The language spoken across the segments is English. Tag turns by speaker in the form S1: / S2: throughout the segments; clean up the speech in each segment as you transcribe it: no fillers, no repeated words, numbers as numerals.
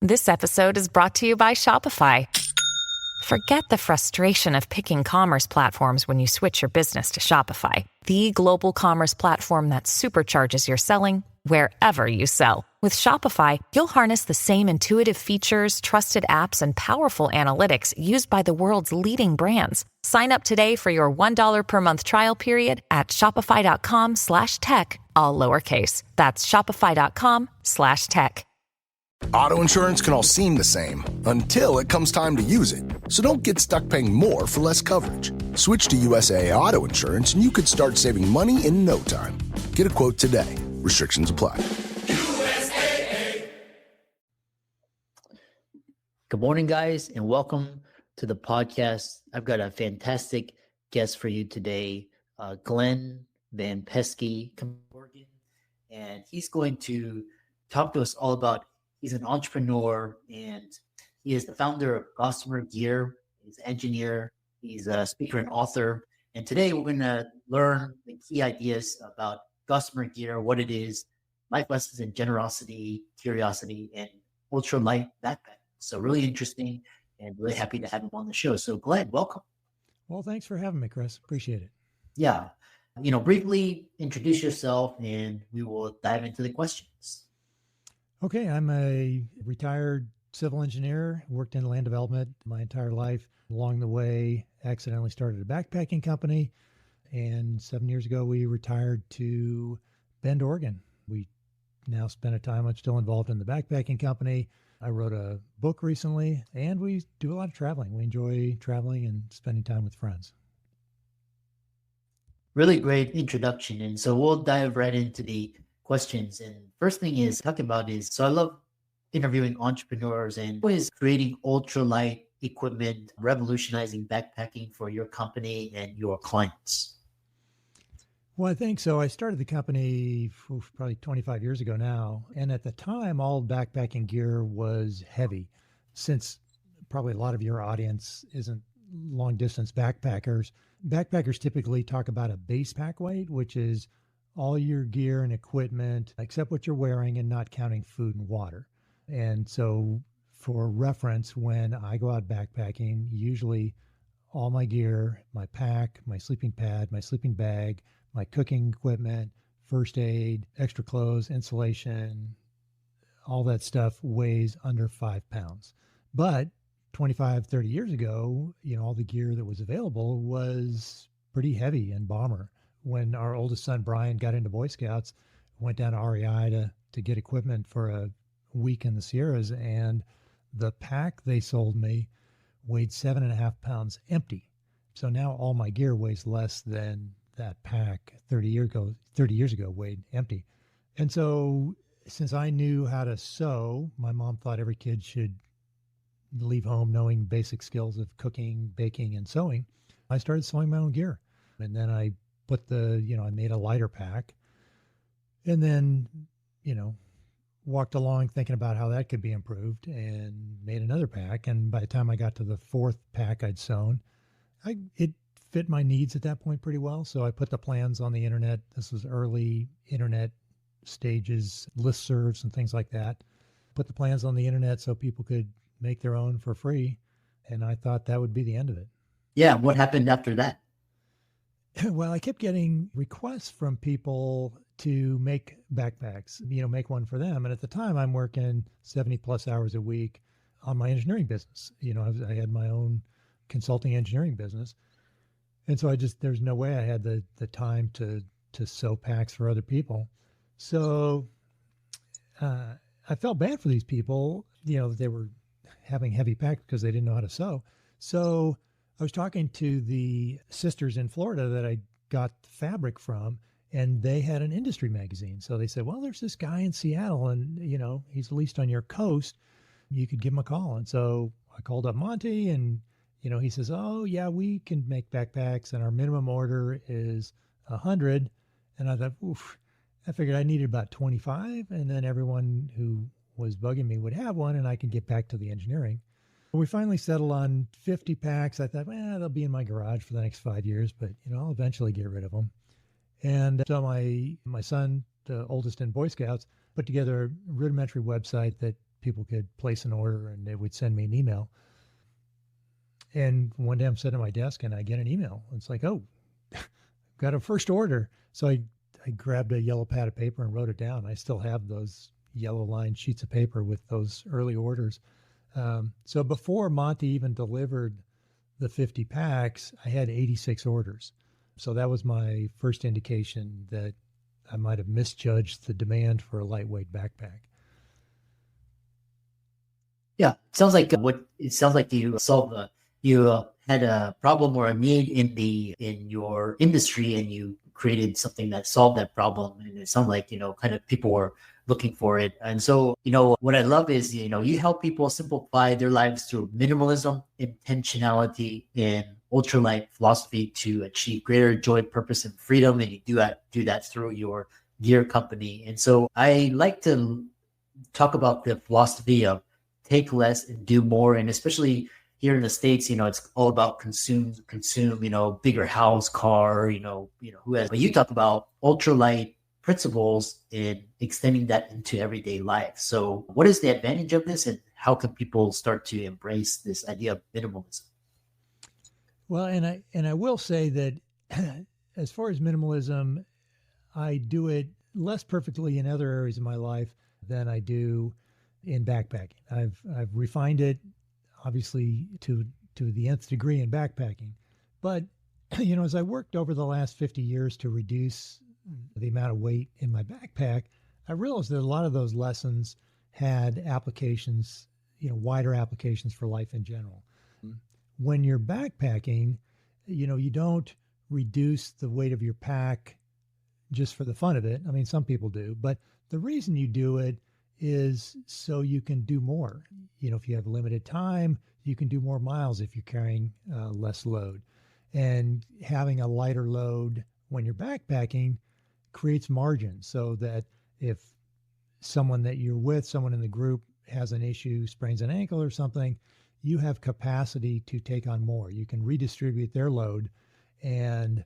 S1: This episode is brought to you by Shopify. Forget the frustration of picking commerce platforms when you switch your business to Shopify, the global commerce platform that supercharges your selling wherever you sell. With Shopify, you'll harness the same intuitive features, trusted apps, and powerful analytics used by the world's leading brands. Sign up today for your $1 per month trial period at shopify.com/tech, all lowercase. That's shopify.com/tech.
S2: Auto insurance can all seem the same until it comes time to use it. So don't get stuck paying more for less coverage. Switch to USAA Auto Insurance and you could start saving money in no time. Get a quote today. Restrictions apply.
S3: USAA. Good morning, guys, and welcome to the podcast. I've got a fantastic guest for you today, Glen Van Peski, and he's going to talk to us all about. He's an entrepreneur, and he is the founder of Gossamer Gear. He's an engineer. He's a speaker and author. And today we're going to learn the key ideas about Gossamer Gear, what it is, life lessons in generosity, curiosity, and ultralight backpack. So really interesting and really happy to have him on the show. So Glen, welcome.
S4: Well, thanks for having me, Chris. Appreciate it.
S3: Yeah. Briefly introduce yourself and we will dive into the questions.
S4: Okay, I'm a retired civil engineer, worked in land development my entire life. Along the way, accidentally started a backpacking company, and 7 years ago, we retired to Bend, Oregon. We now spend a time, I'm still involved in the backpacking company. I wrote a book recently, and we do a lot of traveling. We enjoy traveling and spending time with friends.
S3: Really great introduction, and so we'll dive right into the questions. And first thing is talking about is, so I love interviewing entrepreneurs and always creating ultralight equipment, revolutionizing backpacking for your company and your clients.
S4: Well, I think so. I started the company probably 25 years ago now. And at the time, all backpacking gear was heavy. Since probably a lot of your audience isn't long distance backpackers, backpackers typically talk about a base pack weight, which is all your gear and equipment, except what you're wearing and not counting food and water. And so for reference, when I go out backpacking, usually all my gear, my pack, my sleeping pad, my sleeping bag, my cooking equipment, first aid, extra clothes, insulation, all that stuff weighs under 5 pounds. But 25, 30 years ago, all the gear that was available was pretty heavy and bomber. When our oldest son, Brian, got into Boy Scouts, went down to REI to get equipment for a week in the Sierras, and the pack they sold me weighed 7.5 pounds empty. So now all my gear weighs less than that pack 30 years ago weighed empty. And so since I knew how to sew, my mom thought every kid should leave home knowing basic skills of cooking, baking, and sewing. I started sewing my own gear. And then I I made a lighter pack, and then, walked along thinking about how that could be improved and made another pack. And by the time I got to the fourth pack I'd sewn, it fit my needs at that point pretty well. So I put the plans on the internet. This was early internet stages, listservs and things like that. Put the plans on the internet so people could make their own for free. And I thought that would be the end of it.
S3: Yeah. What happened after that?
S4: Well, I kept getting requests from people to make backpacks, make one for them. And at the time, I'm working 70 plus hours a week on my engineering business. I had my own consulting engineering business. And so there's no way I had the time to sew packs for other people. So I felt bad for these people. They were having heavy packs because they didn't know how to sew. So I was talking to the sisters in Florida that I got fabric from, and they had an industry magazine. So they said, well, there's this guy in Seattle, and, he's at least on your coast. You could give him a call. And so I called up Monty, and, he says, oh, yeah, we can make backpacks, and our minimum order is 100. And I thought, oof, I figured I needed about 25, and then everyone who was bugging me would have one, and I could get back to the engineering. We finally settled on 50 packs. I thought, they'll be in my garage for the next 5 years, but, I'll eventually get rid of them. And so my son, the oldest in Boy Scouts, put together a rudimentary website that people could place an order and they would send me an email. And one day I'm sitting at my desk and I get an email. It's like, oh, got a first order. So I grabbed a yellow pad of paper and wrote it down. I still have those yellow lined sheets of paper with those early orders. So before Monty even delivered the 50 packs, I had 86 orders. So that was my first indication that I might have misjudged the demand for a lightweight backpack.
S3: Yeah, it sounds like you had a problem or a need in your industry, and you created something that solved that problem. And it sounds like, kind of people were looking for it. And so, what I love is, you help people simplify their lives through minimalism, intentionality, and ultralight philosophy to achieve greater joy, purpose, and freedom. And you do that through your gear company. And so I like to talk about the philosophy of take less and do more. And especially here in the States, it's all about consume, bigger house, car, who has, but you talk about ultralight principles and extending that into everyday life. So what is the advantage of this, and how can people start to embrace this idea of minimalism?
S4: Well, and I will say that as far as minimalism, I do it less perfectly in other areas of my life than I do in backpacking. I've refined it, obviously, to the nth degree in backpacking. But, as I worked over the last 50 years to reduce the amount of weight in my backpack, I realized that a lot of those lessons had applications, wider applications for life in general. When you're backpacking, you don't reduce the weight of your pack just for the fun of it. I mean, some people do, but the reason you do it is so you can do more. If you have limited time, you can do more miles if you're carrying less load. And having a lighter load when you're backpacking creates margin, so that if someone that you're with, someone in the group has an issue, sprains an ankle or something, you have capacity to take on more. You can redistribute their load and,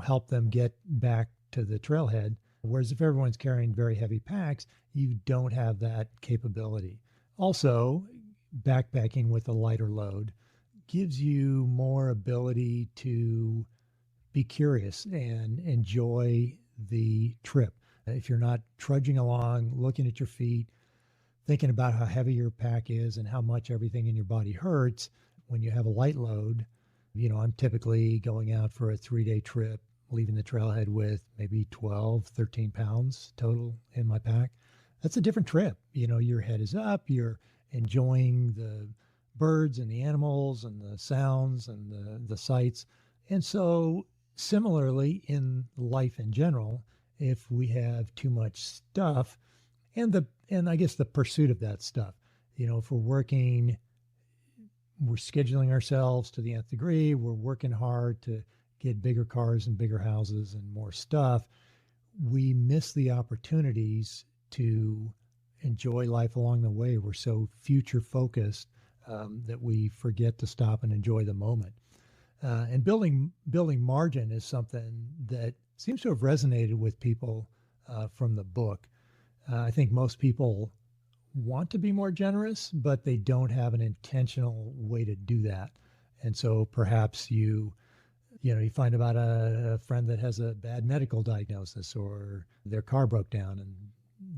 S4: help them get back to the trailhead. Whereas if everyone's carrying very heavy packs, you don't have that capability. Also, backpacking with a lighter load gives you more ability to be curious and enjoy the trip. If you're not trudging along, looking at your feet, thinking about how heavy your pack is and how much everything in your body hurts, when you have a light load, I'm typically going out for a 3-day trip, leaving the trailhead with maybe 12, 13 pounds total in my pack. That's a different trip. Your head is up, you're enjoying the birds and the animals and the sounds and the sights. And so similarly in life in general, if we have too much stuff and I guess the pursuit of that stuff, if we're working, we're scheduling ourselves to the nth degree, we're working hard to get bigger cars and bigger houses and more stuff, we miss the opportunities to enjoy life along the way. We're so future focused that we forget to stop and enjoy the moment. And building margin is something that seems to have resonated with people from the book. I think most people want to be more generous, but they don't have an intentional way to do that. And so perhaps you find about a friend that has a bad medical diagnosis, or their car broke down and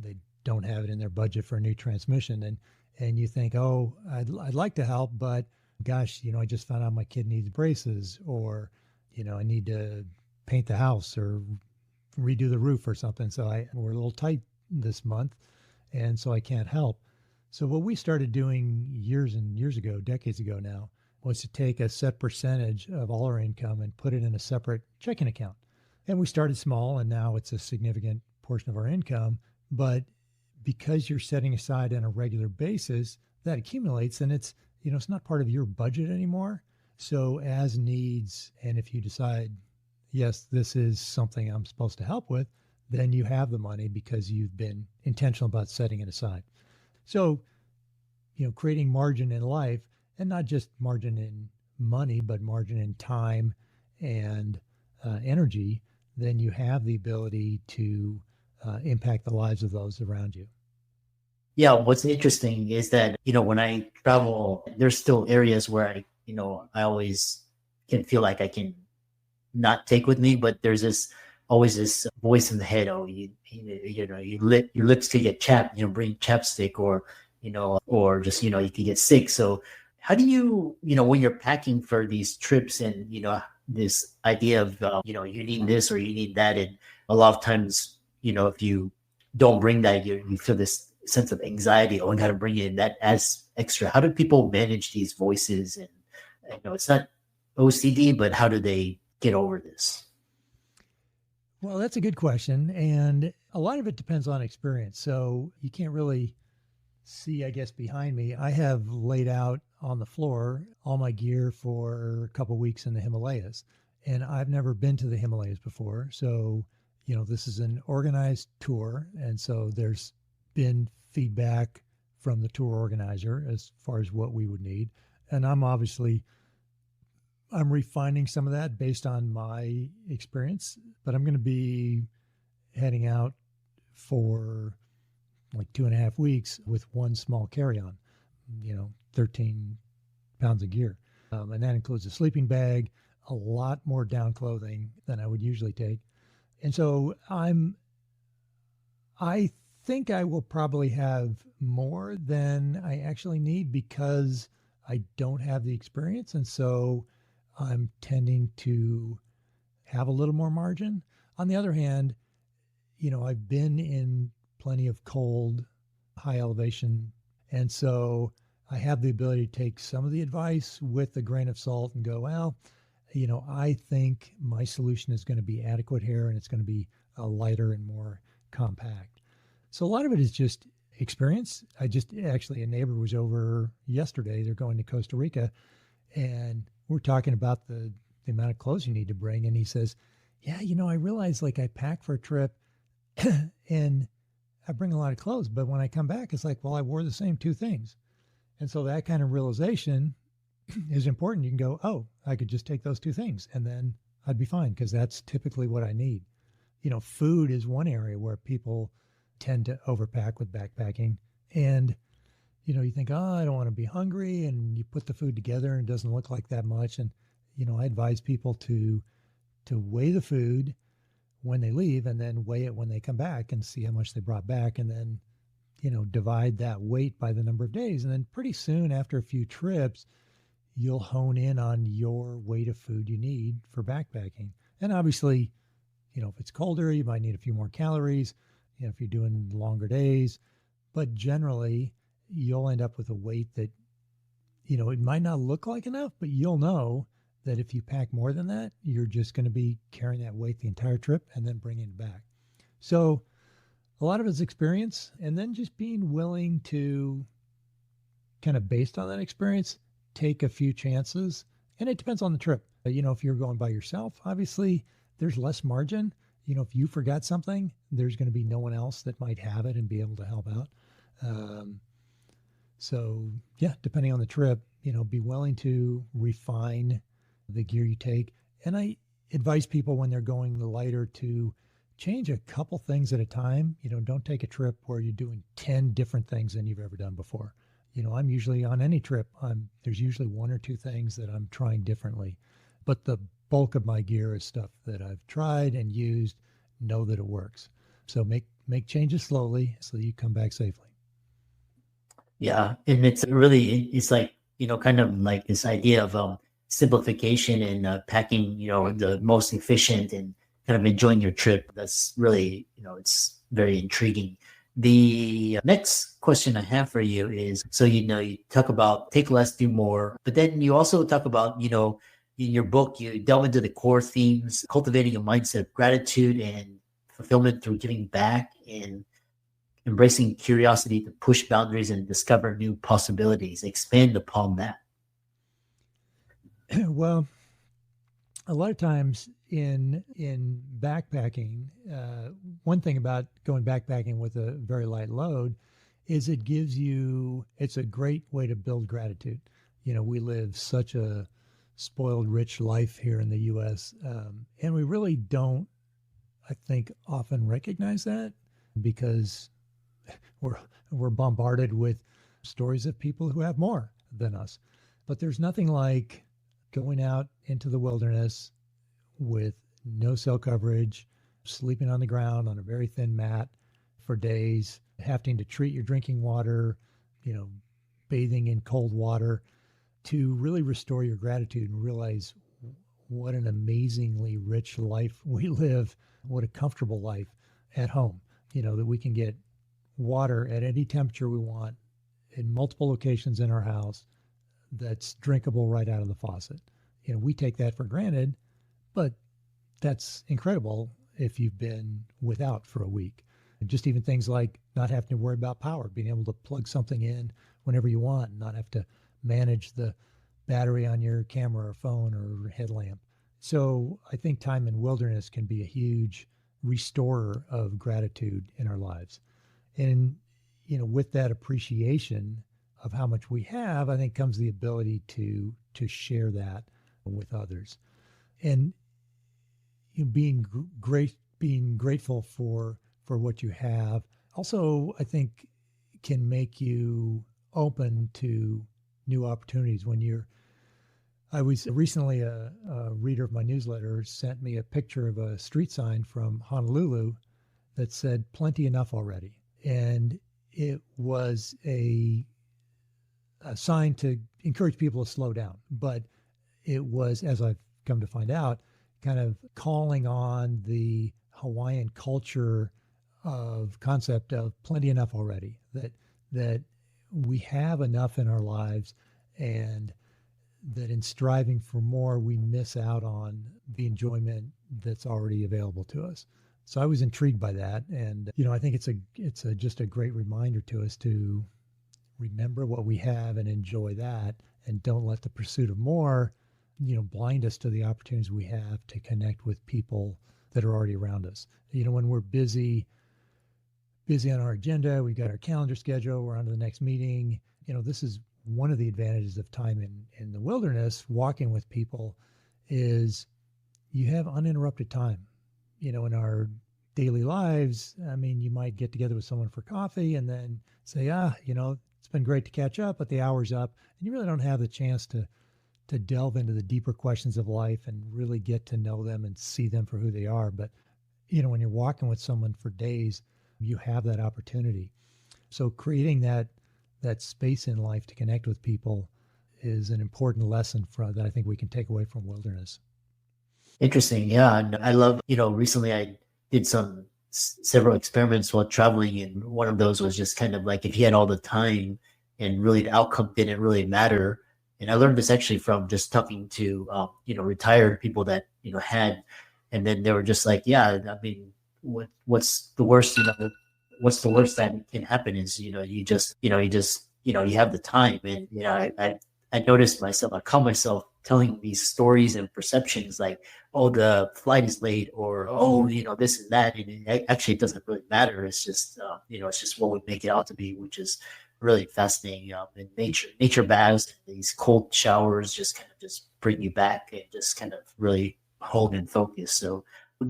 S4: they don't have it in their budget for a new transmission. And you think, oh, I'd like to help, but gosh, I just found out my kid needs braces, or, I need to paint the house or redo the roof or something. So we're a little tight this month, and so I can't help. So what we started doing years and years ago, decades ago now, was to take a set percentage of all our income and put it in a separate checking account. And we started small, and now it's a significant portion of our income. But because you're setting aside on a regular basis, that accumulates, and it's not part of your budget anymore. So as needs, and if you decide, yes, this is something I'm supposed to help with, then you have the money because you've been intentional about setting it aside. So, creating margin in life, and not just margin in money, but margin in time and energy, then you have the ability to impact the lives of those around you.
S3: Yeah, what's interesting is that, when I travel, there's still areas where I always can feel like I can not take with me, but there's always this voice in the head. Oh, your lips could get chapped, bring chapstick, or just, you could get sick. So how do you, when you're packing for these trips and, this idea of, you need this or you need that. And a lot of times, if you don't bring that, you feel this sense of anxiety. Oh, I got to bring in that as extra. How do people manage these voices? And, it's not OCD, but how do they get over this?
S4: Well, that's a good question. And a lot of it depends on experience. So you can't really see, I guess, behind me. I have laid out on the floor all my gear for a couple of weeks in the Himalayas. And I've never been to the Himalayas before. So, this is an organized tour. And so there's been feedback from the tour organizer as far as what we would need. And I'm refining some of that based on my experience, but I'm going to be heading out for like 2.5 weeks with one small carry-on, 13 pounds of gear. And that includes a sleeping bag, a lot more down clothing than I would usually take. And so I think I will probably have more than I actually need because I don't have the experience. And so I'm tending to have a little more margin. On the other hand, I've been in plenty of cold, high elevation. And so I have the ability to take some of the advice with a grain of salt and go, well, I think my solution is going to be adequate here and it's going to be lighter and more compact. So a lot of it is just experience. A neighbor was over yesterday. They're going to Costa Rica and we're talking about the amount of clothes you need to bring. And he says, yeah, I realize like I pack for a trip and I bring a lot of clothes, but when I come back, it's like, well, I wore the same two things. And so that kind of realization is important. You can go, oh, I could just take those two things and then I'd be fine because that's typically what I need. Food is one area where people tend to overpack with backpacking. And you think, oh, I don't want to be hungry. And you put the food together and it doesn't look like that much. And, I advise people to weigh the food when they leave and then weigh it when they come back and see how much they brought back. And then, divide that weight by the number of days. And then pretty soon after a few trips, you'll hone in on your weight of food you need for backpacking. And obviously, if it's colder, you might need a few more calories, if you're doing longer days. But generally, you'll end up with a weight that, it might not look like enough, but you'll know that if you pack more than that, you're just going to be carrying that weight the entire trip and then bringing it back. So a lot of it's experience and then just being willing to kind of based on that experience, take a few chances. And it depends on the trip. If you're going by yourself, obviously there's less margin. If you forgot something, there's going to be no one else that might have it and be able to help out. So yeah, depending on the trip, be willing to refine the gear you take. And I advise people when they're going lighter to change a couple things at a time. Don't take a trip where you're doing 10 different things than you've ever done before. I'm usually on any trip, there's usually one or two things that I'm trying differently. But the bulk of my gear is stuff that I've tried and used, know that it works. So make changes slowly so you come back safely.
S3: Yeah. And it's like, kind of like this idea of simplification and packing, the most efficient and kind of enjoying your trip. That's really, it's very intriguing. The next question I have for you is, so, you talk about take less, do more, but then you also talk about, in your book, you delve into the core themes, cultivating a mindset of gratitude and fulfillment through giving back and embracing curiosity to push boundaries and discover new possibilities. Expand upon that.
S4: Well, a lot of times in backpacking, one thing about going backpacking with a very light load is it's a great way to build gratitude. We live such a spoiled, rich life here in the U.S., and we really don't, I think, often recognize that because we're, we're bombarded with stories of people who have more than us. But there's nothing like going out into the wilderness with no cell coverage, sleeping on the ground on a very thin mat for days, having to treat your drinking water, bathing in cold water, to really restore your gratitude and realize what an amazingly rich life we live, what a comfortable life at home, that we can get water at any temperature we want in multiple locations in our house that's drinkable right out of the faucet. We take that for granted, but that's incredible if you've been without for a week. And just even things like not having to worry about power, being able to plug something in whenever you want, and not have to manage the battery on your camera or phone or headlamp. So I think time in wilderness can be a huge restorer of gratitude in our lives. And, with that appreciation of how much we have, I think comes the ability to share that with others. And being grateful for what you have also, I think, can make you open to new opportunities. I was recently a reader of my newsletter sent me a picture of a street sign from Honolulu that said "Plenty enough already," and it was a sign to encourage people to slow down. But it was, as I've come to find out, kind of calling on the Hawaiian culture of concept of plenty enough already, that we have enough in our lives, and that in striving for more, we miss out on the enjoyment that's already available to us. So I was intrigued by that. And, I think it's just a great reminder to us to remember what we have and enjoy that, and don't let the pursuit of more, blind us to the opportunities we have to connect with people that are already around us. When we're busy on our agenda, we've got our calendar schedule, we're on to the next meeting. This is one of the advantages of time in the wilderness, walking with people, is you have uninterrupted time. In our daily lives, you might get together with someone for coffee and then say, it's been great to catch up, but the hour's up. And you really don't have the chance to delve into the deeper questions of life and really get to know them and see them for who they are. But, when you're walking with someone for days, you have that opportunity. So creating that space in life to connect with people is an important lesson that I think we can take away from wilderness.
S3: Interesting. Yeah. And I love, recently I did several experiments while traveling. And one of those was just kind of like, if you had all the time and really the outcome didn't really matter. And I learned this actually from just talking to, retired people that, had, and then they were just like, yeah, what's the worst, what's the worst that can happen is, you have the time. And, I noticed myself, I caught myself telling these stories and perceptions like, oh, the flight is late, or, oh, this and that. And it doesn't really matter. It's just, it's just what we make it out to be, which is really fascinating. And nature baths, these cold showers just kind of just bring you back and just kind of really hold and focus. So I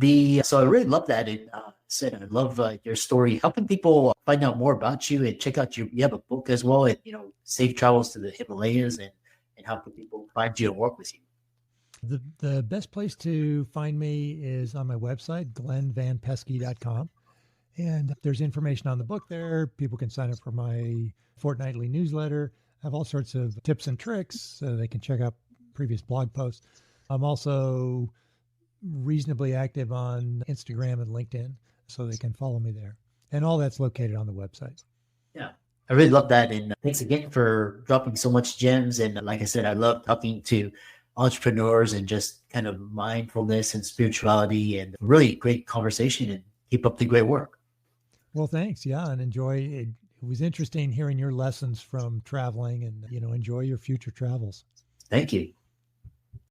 S3: really love that. And said, I love your story. How can people find out more about you and check out you have a book as well, and, Safe Travels to the Himalayas, and how can people find you and work with you?
S4: The best place to find me is on my website, glenvanpeski.com. And there's information on the book there. People can sign up for my fortnightly newsletter. I have all sorts of tips and tricks so they can check out previous blog posts. I'm also reasonably active on Instagram and LinkedIn, so they can follow me there. And all that's located on the website.
S3: Yeah, I really love that. And thanks again for dropping so much gems. And like I said, I love talking to entrepreneurs and just kind of mindfulness and spirituality, and really great conversation, and keep up the great work.
S4: Well, thanks. Yeah. And enjoy it. It was interesting hearing your lessons from traveling, and, enjoy your future travels.
S3: Thank you.